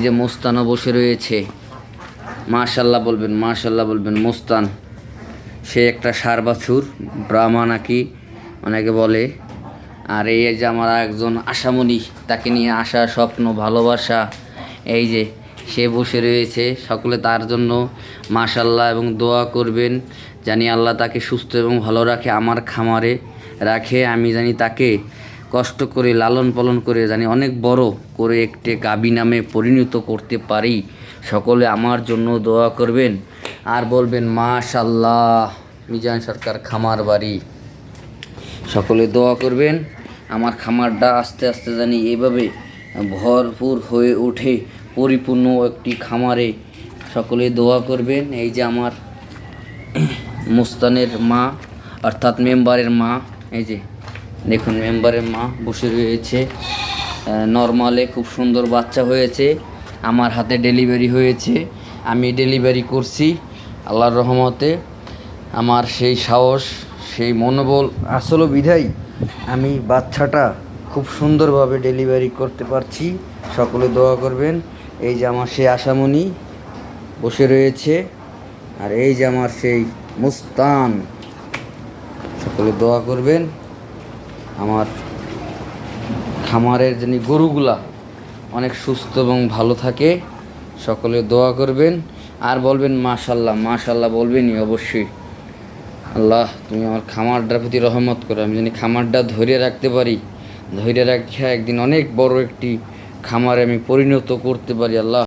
যে মুস্তানও বসে রয়েছে। মাশাল্লাহ বলবেন, মাশাল্লাহ বলবেন। মুস্তান সে একটা ষাঁড় বাছুর, ব্রাহ্মা নাকি অনেকে বলে। আর এই যে আমার একজন আশামণি, তাকে নিয়ে আশা, স্বপ্ন, ভালোবাসা, এই যে সে বসে রয়েছে। সকলে তার জন্য মাশাল্লাহ এবং দোয়া করবেন, জানি আল্লাহ তাকে সুস্থ এবং ভালো রাখে, আমার খামারে রাখে। আমি জানি তাকে কষ্ট করে লালন পালন করে জানি অনেক বড় করে একটি গাবি নামে পরিণত করতে পারি। সকলে আমার জন্য দোয়া করবেন আর বলবেন মাশাল্লাহ। মিজান সরকার খামার বাড়ি, সকলে দোয়া করবেন আমার খামারটা আস্তে আস্তে জানি এভাবে ভরপুর হয়ে ওঠে, পরিপূর্ণ একটি খামারে। সকলে দোয়া করবেন। এই যে আমার মুস্তানের মা, অর্থাৎ মেম্বারের মা, এই যে দেখুন মেম্বারের মা বসে রয়েছে। নর্মালে খুব সুন্দর বাচ্চা হয়েছে, আমার হাতে ডেলিভারি হয়েছে, আমি ডেলিভারি করছি আল্লাহর রহমতে। আমার সেই সাহস, সেই মনোবল আসলে বিধায় আমি বাচ্চাটা খুব সুন্দরভাবে ডেলিভারি করতে পারছি। সকলে দোয়া করবেন। এই যে আমার সেই আশামণি বসে রয়েছে, আর এই যে আমার সেই মুস্তান। সকলে দোয়া করবেন আমার খামারের যিনি গরুগুলা অনেক সুস্থ এবং ভালো থাকে। সকলে দোয়া করবেন আর বলবেন মাশাল্লাহ, মাশাল্লাহ বলবেনই অবশ্যই। আল্লাহ তুমি আমার খামারটার প্রতি রহমত করো, আমি জানি খামারটা ধরে রাখতে পারি, ধরে রাখা একদিন অনেক বড় একটি খামারে আমি পরিণত করতে পারি। আল্লাহ